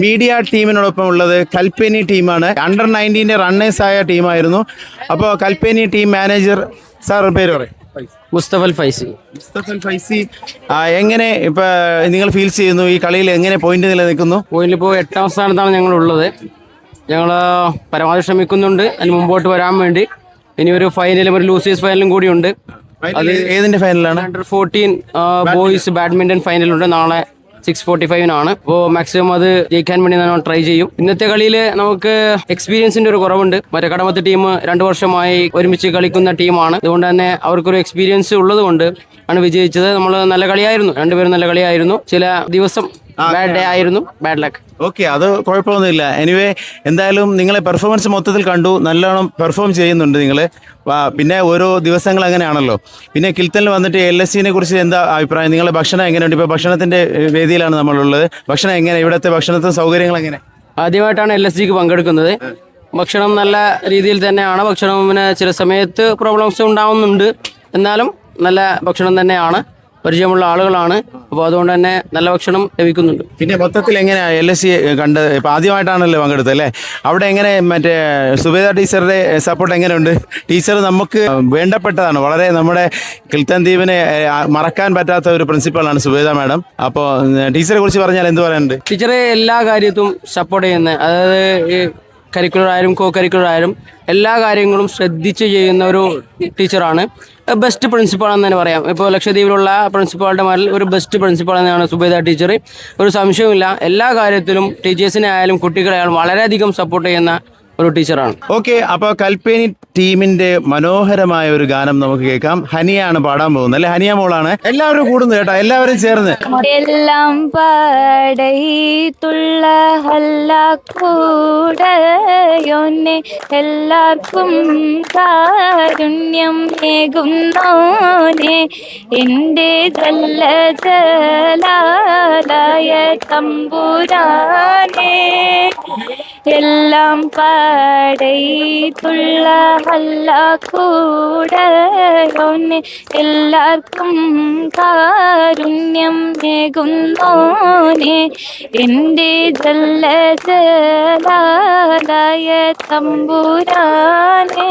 Media ടീമിനോടൊപ്പം ഉള്ളത് കൽപ്പേനി ടീമാണ്. Under 19 റണ്ണേഴ്സായ ടീമായിരുന്നു. അപ്പോൾ കൽപ്പേനി ടീം മാനേജർ സാർ പേര് പറയും. മുസ്തഫൽ ഫൈസി. മുസ്തഫൽ ഫൈസി, എങ്ങനെ ഇപ്പൊ നിങ്ങൾ ഫീൽ ചെയ്യുന്നു? ഈ കളിയിൽ എങ്ങനെ പോയിന്റ് നിലനിൽക്കുന്നു? പോയിന്റിൽ ഇപ്പോൾ 8ാം സ്ഥാനത്താണ് ഞങ്ങളുള്ളത്. ഞങ്ങൾ പരമാവധി ശ്രമിക്കുന്നുണ്ട് അതിന് മുമ്പോട്ട് വരാൻ വേണ്ടി. ഇനി ഒരു ഫൈനലും ഒരു ലൂസേഴ്സ് ഫൈനലും കൂടിയുണ്ട്. അത് ഏതിന്റെ ഫൈനലാണ്? Under 14 ബോയ്സ് ബാഡ്മിന്റൺ ഫൈനലുണ്ട് നാളെ 6:45 അപ്പോൾ മാക്സിമം അത് ജയിക്കാൻ വേണ്ടി നമ്മൾ ട്രൈ ചെയ്യും. ഇന്നത്തെ കളിയിൽ നമുക്ക് എക്സ്പീരിയൻസിന്റെ ഒരു കുറവുണ്ട്. മറ്റേ കടമത്ത് ടീം 2 വർഷമായി ഒരുമിച്ച് കളിക്കുന്ന ടീമാണ്. അതുകൊണ്ട് തന്നെ അവർക്കൊരു എക്സ്പീരിയൻസ് ഉള്ളത് കൊണ്ട് ആണ് വിജയിച്ചത്. നമ്മൾ നല്ല കളിയായിരുന്നു, രണ്ടുപേരും നല്ല കളിയായിരുന്നു. ചില ദിവസം ബാഡ് ഡേ ആയിരുന്നു, ബാഡ് ലക്ക്. ഓക്കെ, അത് കുഴപ്പമൊന്നുമില്ല. എനിവേ, എന്തായാലും നിങ്ങളെ പെർഫോമൻസ് മൊത്തത്തിൽ കണ്ടു, നല്ലോണം പെർഫോം ചെയ്യുന്നുണ്ട് നിങ്ങൾ. പിന്നെ ഓരോ ദിവസങ്ങൾ അങ്ങനെയാണല്ലോ. പിന്നെ കിൽത്തലിൽ വന്നിട്ട് LSCനെ കുറിച്ച് എന്താ അഭിപ്രായം? നിങ്ങളുടെ ഭക്ഷണം എങ്ങനെയുണ്ട്? ഇപ്പോൾ ഭക്ഷണത്തിൻ്റെ വേദിയിലാണ് നമ്മളുള്ളത്. ഭക്ഷണം എങ്ങനെ? ഇവിടുത്തെ ഭക്ഷണത്തിന് സൗകര്യങ്ങൾ എങ്ങനെ? ആദ്യമായിട്ടാണ് LSGക്ക് പങ്കെടുക്കുന്നത്. ഭക്ഷണം നല്ല രീതിയിൽ തന്നെയാണ്. ഭക്ഷണത്തിന് ചില സമയത്ത് പ്രോബ്ലംസ് ഉണ്ടാവുന്നുണ്ട്, എന്നാലും നല്ല ഭക്ഷണം തന്നെയാണ്. പരിചയമുള്ള ആളുകളാണ്, അപ്പോൾ അതുകൊണ്ട് തന്നെ നല്ല ഭക്ഷണം ലഭിക്കുന്നുണ്ട്. പിന്നെ മൊത്തത്തിൽ എങ്ങനെയാണ് LSC കണ്ടത്? ഇപ്പം ആദ്യമായിട്ടാണല്ലോ പങ്കെടുത്തത് അല്ലേ? അവിടെ എങ്ങനെ മറ്റേ സുബേദ ടീച്ചറുടെ സപ്പോർട്ട് എങ്ങനെയുണ്ട്? ടീച്ചർ നമുക്ക് വേണ്ടപ്പെട്ടതാണ്. വളരെ നമ്മുടെ കിൽത്തൻ ദ്വീപിനെ മറക്കാൻ പറ്റാത്ത ഒരു പ്രിൻസിപ്പളാണ് സുബേദ മാഡം. അപ്പോൾ ടീച്ചറെ കുറിച്ച് പറഞ്ഞാൽ എന്ത് പറയാനുണ്ട്? ടീച്ചറെ എല്ലാ കാര്യത്തും സപ്പോർട്ട് ചെയ്യുന്നത്, അതായത് ഈ കരിക്കുലർ ആയാലും കോ കരിക്കുലർ ആയാലും എല്ലാ കാര്യങ്ങളും ശ്രദ്ധിച്ച് ചെയ്യുന്ന ഒരു ടീച്ചറാണ്. ബെസ്റ്റ് പ്രിൻസിപ്പാൾ എന്ന് തന്നെ പറയാം. ഇപ്പോൾ ലക്ഷദ്വീപിലുള്ള പ്രിൻസിപ്പാളുടെ മാരിൽ ഒരു ബെസ്റ്റ് പ്രിൻസിപ്പാൾ തന്നെയാണ് സുബേദ ടീച്ചർ. ഒരു സംശയവുമില്ല. എല്ലാ കാര്യത്തിലും ടീച്ചേഴ്സിനെ ആയാലും കുട്ടികളെ ആയാലും വളരെയധികം സപ്പോർട്ട് ചെയ്യുന്ന ഒരു ടീച്ചറാണ്. ഓക്കെ, അപ്പോൾ കൽപ്പേനി ടീമിന്റെ മനോഹരമായ ഒരു ഗാനം നമുക്ക് കേൾക്കാം. ഹനിയാണ് പാടാൻ പോകുന്നത് അല്ലെ? ഹനിയ മോളാണ്. എല്ലാവരും കൂടുന്നു കേട്ടോ, എല്ലാവരും ചേർന്ന്. എല്ലാം പാടയിട്ടുള്ള കൂടയൊന്നെ എല്ലാവർക്കും കാരുണ്യം ഏകുന്നോനെ എൻ്റെ ജലജലാലയ തമ്പുരാനെ എല്ലാം പാടയിട്ടുള്ള കൂടയൊന്നെ എല്ലാവർക്കും കാരുണ്യം ഏകുന്നോനെ എൻ്റെ ജലജലാലയ തമ്പുരാനെ.